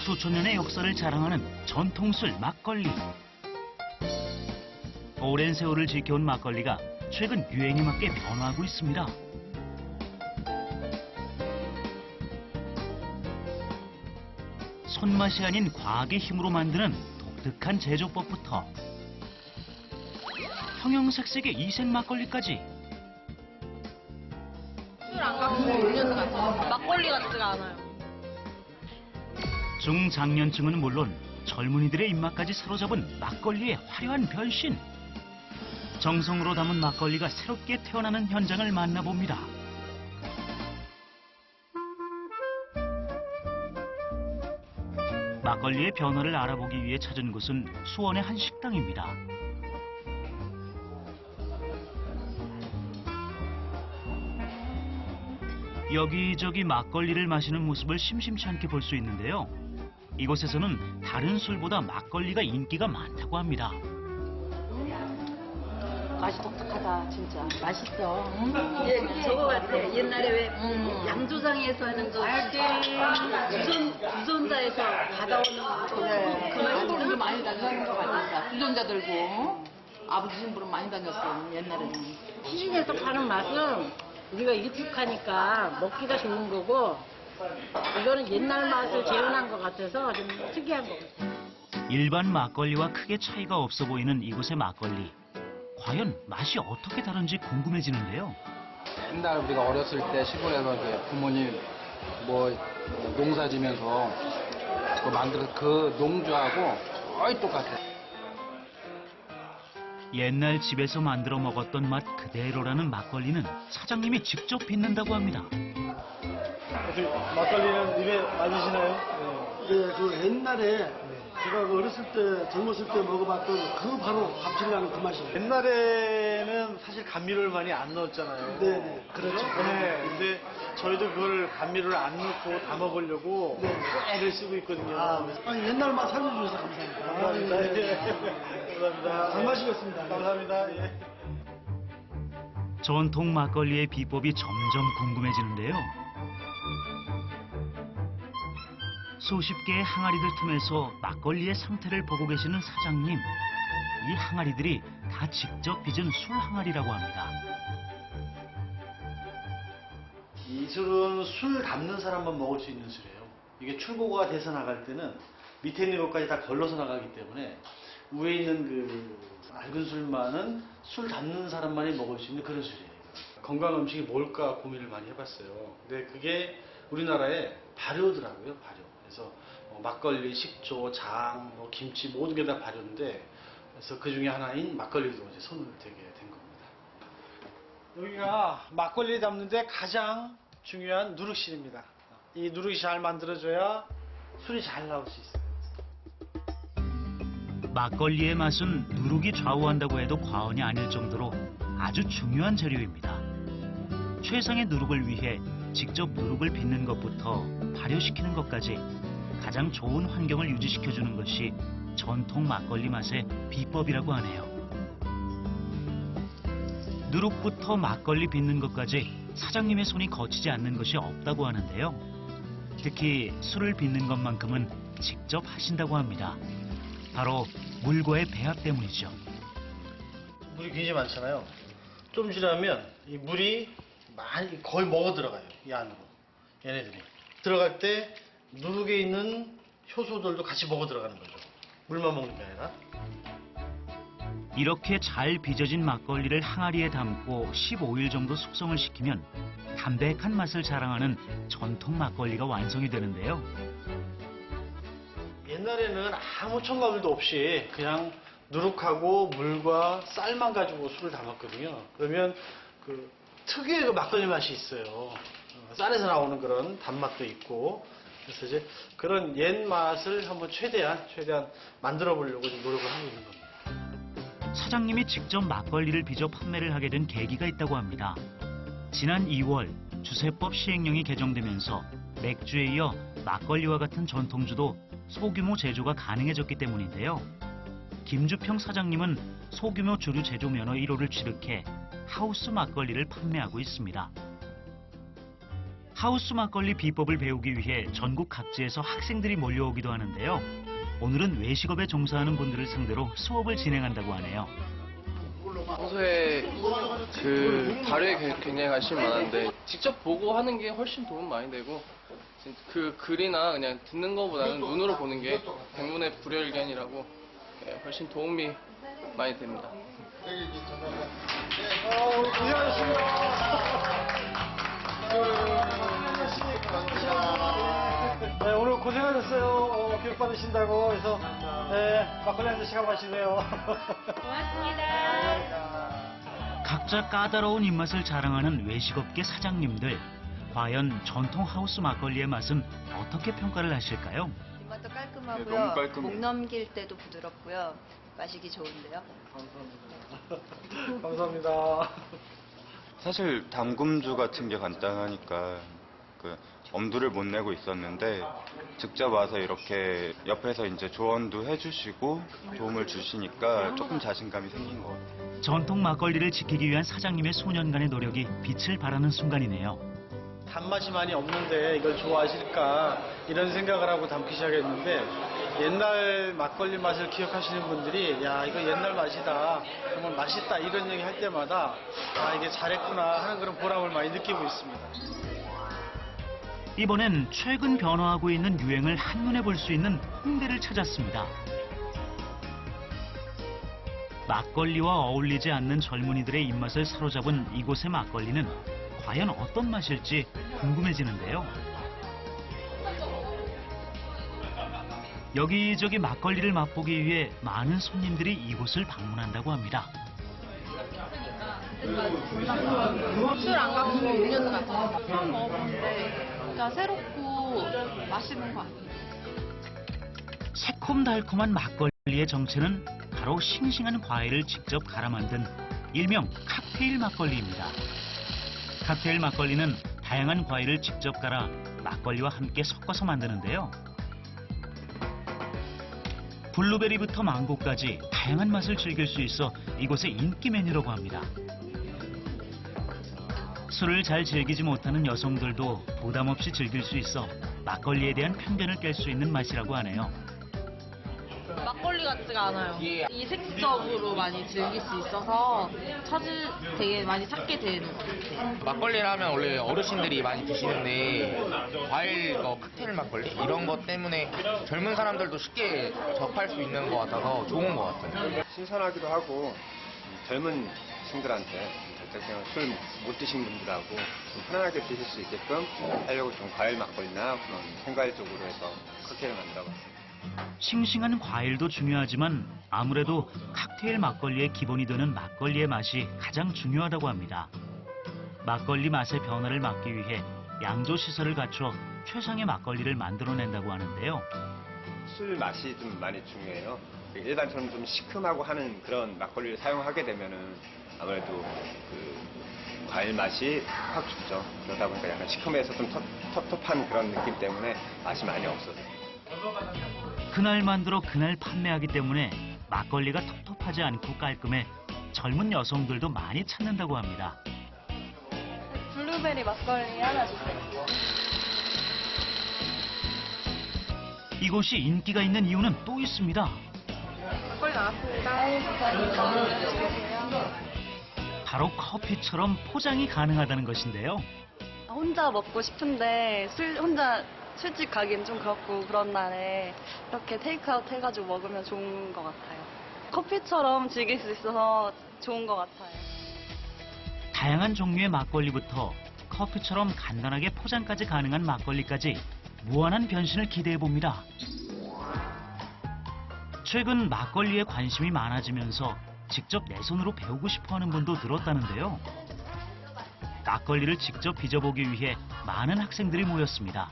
수천 년의 역사를 자랑하는 전통술 막걸리. 오랜 세월을 지켜온 막걸리가 최근 유행에 맞게 변화하고 있습니다. 손맛이 아닌 과학의 힘으로 만드는 독특한 제조법부터 형형색색의 이색 막걸리까지. 술 안 갖고 음료수 같아요. 막걸리 같지가 않아요. 중장년층은 물론 젊은이들의 입맛까지 사로잡은 막걸리의 화려한 변신. 정성으로 담은 막걸리가 새롭게 태어나는 현장을 만나봅니다. 막걸리의 변화를 알아보기 위해 찾은 곳은 수원의 한 식당입니다. 여기저기 막걸리를 마시는 모습을 심심치 않게 볼 수 있는데요. 이곳에서는 다른 술보다 막걸리가 인기가 많다고 합니다. 맛이 독특하다, 진짜. 맛있어. 예, 저거 같아. 옛날에 왜 양조장에서 하는 거 주전자에서 받아오는 그래. 그 맛이 그런 게 많이 다녔는 거 같으니까. 주전자 들고 아버지 집으로 많이 다녔어, 옛날에는. 시중에서 파는 맛은 우리가 익숙하니까 먹기가 좋은 거고, 이거는 옛날 맛을 재현한 것 같아서 좀 특이한 것 같아요. 일반 막걸리와 크게 차이가 없어 보이는 이곳의 막걸리. 과연 맛이 어떻게 다른지 궁금해지는데요. 옛날 우리가 어렸을 때 시골에서 이제 부모님 뭐 농사 지면서 그 만들어서 그 농주하고 거의 똑같아요. 옛날 집에서 만들어 먹었던 맛 그대로라는 막걸리는 사장님이 직접 빚는다고 합니다. 막걸리는 입에 맞으시나요? 네, 그 옛날에 제가 그 어렸을 때, 젊었을 때 먹어봤던 그 바로 감칠나는 그 맛이에요. 옛날에는 사실 감미료를 많이 안 넣었잖아요. 네네, 그렇죠. 네, 근데 저희도 그걸 감미료를 안 넣고 다 먹으려고 네. 애를 쓰고 있거든요. 아니, 옛날 맛 살려주셔서 감사합니다. 감사합니다. 아, 예, 예. 예. 감사합니다. 잘 마시겠습니다. 감사합니다. 예. 전통 막걸리의 비법이 점점 궁금해지는데요. 수십 개의 항아리들 틈에서 막걸리의 상태를 보고 계시는 사장님. 이 항아리들이 다 직접 빚은 술 항아리라고 합니다. 이 술은 술 담는 사람만 먹을 수 있는 술이에요. 이게 출고가 돼서 나갈 때는 밑에 있는 것까지 다 걸러서 나가기 때문에 위에 있는 그 맑은 술만은 술 담는 사람만이 먹을 수 있는 그런 술이에요. 건강 음식이 뭘까 고민을 많이 해봤어요. 근데 그게 우리나라의 발효더라고요, 발효. 그래서 막걸리, 식초, 장, 김치 모든 게 다 발효인데 그래서 그 중에 하나인 막걸리도 이제 손을 대게 된 겁니다. 여기가 막걸리 담는데 가장 중요한 누룩실입니다. 이 누룩이 잘 만들어져야 술이 잘 나올 수 있어요. 막걸리의 맛은 누룩이 좌우한다고 해도 과언이 아닐 정도로 아주 중요한 재료입니다. 최상의 누룩을 위해 직접 누룩을 빚는 것부터 발효시키는 것까지 가장 좋은 환경을 유지시켜주는 것이 전통 막걸리 맛의 비법이라고 하네요. 누룩부터 막걸리 빚는 것까지 사장님의 손이 거치지 않는 것이 없다고 하는데요. 특히 술을 빚는 것만큼은 직접 하신다고 합니다. 바로 물과의 배합 때문이죠. 물이 굉장히 많잖아요. 좀 지나면 이 물이 많이 거의 먹어 들어가요. 이 안으로. 얘네들이. 들어갈 때 누룩에 있는 효소들도 같이 먹어 들어가는 거죠. 물만 먹는 게 아니라. 이렇게 잘 빚어진 막걸리를 항아리에 담고 15일 정도 숙성을 시키면 담백한 맛을 자랑하는 전통 막걸리가 완성이 되는데요. 옛날에는 아무 첨가물도 없이 그냥 누룩하고 물과 쌀만 가지고 술을 담았거든요. 그러면 그 특유의 그 막걸리 맛이 있어요. 쌀에서 나오는 그런 단맛도 있고. 그래서 이제 그런 옛 맛을 한번 최대한 만들어 보려고 노력을 하고 있는 겁니다. 사장님이 직접 막걸리를 빚어 판매를 하게 된 계기가 있다고 합니다. 지난 2월 주세법 시행령이 개정되면서 맥주에 이어 막걸리와 같은 전통주도 소규모 제조가 가능해졌기 때문인데요. 김주평 사장님은 소규모 주류 제조 면허 1호를 취득해 하우스 막걸리를 판매하고 있습니다. 하우스 막걸리 비법을 배우기 위해 전국 각지에서 학생들이 몰려오기도 하는데요. 오늘은 외식업에 종사하는 분들을 상대로 수업을 진행한다고 하네요. 평소에 발효에 굉장히 관심이 많은데 직접 보고 하는 게 훨씬 도움 많이 되고 그 글이나 그냥 듣는 것보다는 눈으로 보는 게 백문의 불여일견이라고 훨씬 도움이 많이 됩니다. 네, 오늘 고생하셨어요. 교육 받으신다고 해서 막걸리 한 잔씩 하고 가시네요. 각자 까다로운 입맛을 자랑하는 외식업계 사장님들. 과연 전통 하우스 막걸리의 맛은 어떻게 평가를 하실까요? 입맛도 깔끔하고요. 목 넘길 때도 부드럽고요. 마시기 좋은데요. 감사합니다. 사실 담금주 같은 게 간단하니까 엄두를 못 내고 있었는데 직접 와서 이렇게 옆에서 이제 조언도 해주시고 도움을 주시니까 조금 자신감이 생긴 것 같아요. 전통 막걸리를 지키기 위한 사장님의 소년간의 노력이 빛을 발하는 순간이네요. 단맛이 많이 없는데 이걸 좋아하실까 이런 생각을 하고 담기 시작했는데 옛날 막걸리 맛을 기억하시는 분들이 야 이거 옛날 맛이다 정말 맛있다 이런 얘기 할 때마다 아 이게 잘했구나 하는 그런 보람을 많이 느끼고 있습니다. 이번엔 최근 변화하고 있는 유행을 한눈에 볼 수 있는 홍대를 찾았습니다. 막걸리와 어울리지 않는 젊은이들의 입맛을 사로잡은 이곳의 막걸리는 과연 어떤 맛일지 궁금해지는데요. 여기저기 막걸리를 맛보기 위해 많은 손님들이 이곳을 방문한다고 합니다. 술 안 갖고 6년 같아요. 처음 먹어보는데 진짜 새롭고 맛있는 것 같아요. 새콤달콤한 막걸리의 정체는 바로 싱싱한 과일을 직접 갈아 만든 일명 칵테일 막걸리입니다. 칵테일 막걸리는 다양한 과일을 직접 갈아 막걸리와 함께 섞어서 만드는데요. 블루베리부터 망고까지 다양한 맛을 즐길 수 있어 이곳의 인기 메뉴라고 합니다. 술을 잘 즐기지 못하는 여성들도 부담 없이 즐길 수 있어 막걸리에 대한 편견을 깰 수 있는 맛이라고 하네요. 막걸리 같지가 않아요. 이색적으로 많이 즐길 수 있어서 되게 많이 찾게 되는 것 같아요. 막걸리라면 원래 어르신들이 많이 드시는데 과일 칵테일 막걸리 이런 것 때문에 젊은 사람들도 쉽게 접할 수 있는 것 같아서 좋은 것 같아요. 신선하기도 하고 젊은 층들한테 술 못 드신 분들하고 좀 편안하게 드실 수 있게끔 하려고 좀 과일 막걸리나 그런 생과일 쪽으로 해서 칵테일을 만들어봤습니다. 싱싱한 과일도 중요하지만 아무래도 칵테일 막걸리의 기본이 되는 막걸리의 맛이 가장 중요하다고 합니다. 막걸리 맛의 변화를 막기 위해 양조 시설을 갖춰 최상의 막걸리를 만들어낸다고 하는데요. 술 맛이 좀 많이 중요해요. 일반처럼 좀 시큼하고 하는 그런 막걸리를 사용하게 되면은 아무래도 과일 맛이 확 죽죠. 그러다 보니까 약간 시큼해서 좀 텁텁한 그런 느낌 때문에 맛이 많이 없어요. 그날 만들어 그날 판매하기 때문에 막걸리가 텁텁하지 않고 깔끔해 젊은 여성들도 많이 찾는다고 합니다. 블루베리 막걸리 하나 주세요. 이곳이 인기가 있는 이유는 또 있습니다. 막걸리 나왔습니다. 바로 커피처럼 포장이 가능하다는 것인데요. 혼자 먹고 싶은데 혼자 술집 가기엔 좀 그렇고 그런 날에 이렇게 테이크아웃 해가지고 먹으면 좋은 것 같아요. 커피처럼 즐길 수 있어서 좋은 것 같아요. 다양한 종류의 막걸리부터 커피처럼 간단하게 포장까지 가능한 막걸리까지 무한한 변신을 기대해 봅니다. 최근 막걸리에 관심이 많아지면서 직접 내 손으로 배우고 싶어하는 분도 늘었다는데요. 막걸리를 직접 빚어보기 위해 많은 학생들이 모였습니다.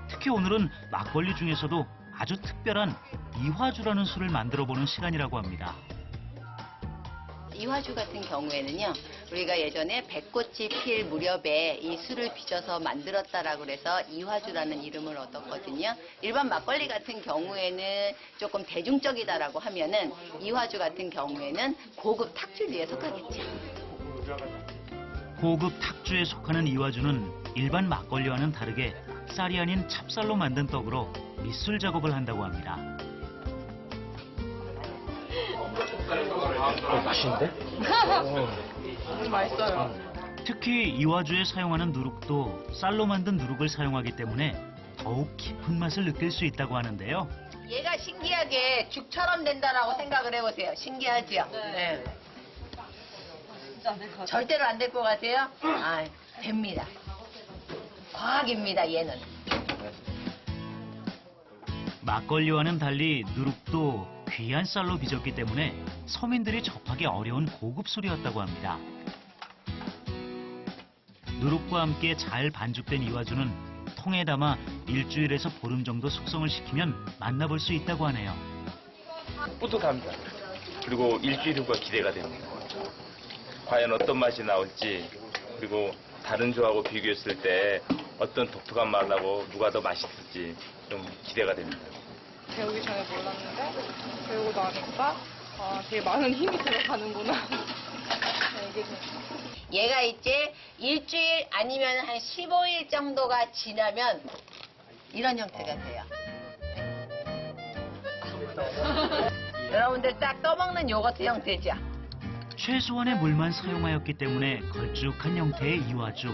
특히 오늘은 막걸리 중에서도 아주 특별한 이화주라는 술을 만들어보는 시간이라고 합니다. 이화주 같은 경우에는요, 우리가 예전에 백꽃이 필 무렵에 이 술을 빚어서 만들었다라고 해서 이화주라는 이름을 얻었거든요. 일반 막걸리 같은 경우에는 조금 대중적이다라고 하면은 이화주 같은 경우에는 고급 탁주류에 속하겠죠. 고급 탁주에 속하는 이와주는 일반 막걸리와는 다르게 쌀이 아닌 찹쌀로 만든 떡으로 밑술 작업을 한다고 합니다. 맛있는데? 맛있어요. 특히 이와주에 사용하는 누룩도 쌀로 만든 누룩을 사용하기 때문에 더욱 깊은 맛을 느낄 수 있다고 하는데요. 얘가 신기하게 죽처럼 된다라고 생각을 해보세요. 신기하죠? 네. 절대로 안 될 것 같아요? 아, 됩니다. 과학입니다, 얘는. 막걸리와는 달리 누룩도 귀한 쌀로 빚었기 때문에 서민들이 접하기 어려운 고급 술이었다고 합니다. 누룩과 함께 잘 반죽된 이와주는 통에 담아 일주일에서 보름 정도 숙성을 시키면 만나볼 수 있다고 하네요. 뿌듯합니다. 그리고 일주일 후가 기대가 됩니다. 과연 어떤 맛이 나올지, 그리고 다른 조하고 비교했을 때 어떤 독특한 맛하고 누가 더 맛있을지 좀 기대가 됩니다. 배우기 전에 몰랐는데 배우고 나니까 되게 많은 힘이 들어가는구나. 이게 얘가 이제 일주일 아니면 한 15일 정도가 지나면 이런 형태가 돼요. 여러분들 딱 떠먹는 요거트 형태죠. 최소한의 물만 사용하였기 때문에 걸쭉한 형태의 이와주.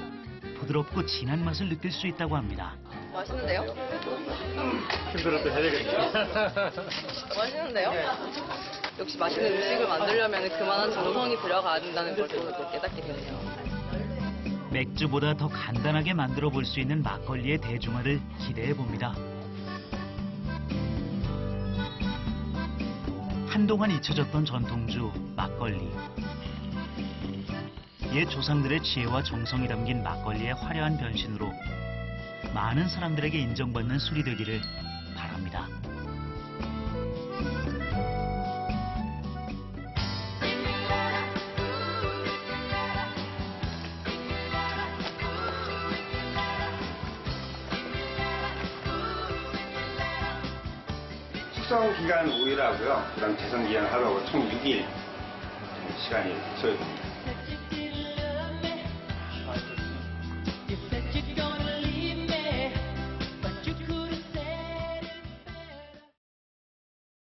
부드럽고 진한 맛을 느낄 수 있다고 합니다. 맛있는데요? 힘들었던 해야겠네요. 맛있는데요? 역시 맛있는 음식을 만들려면 그만한 정성이 들어가야 된다는 걸 또 깨닫게 되네요. 맥주보다 더 간단하게 만들어 볼 수 있는 막걸리의 대중화를 기대해 봅니다. 한동안 잊혀졌던 전통주 막걸리. 옛 조상들의 지혜와 정성이 담긴 막걸리의 화려한 변신으로 많은 사람들에게 인정받는 술이 되기를 바랍니다. 숙성 기간 5일 하고요. 그다음 제성 기간 하루하고 총 6일 시간이 소요됩니다.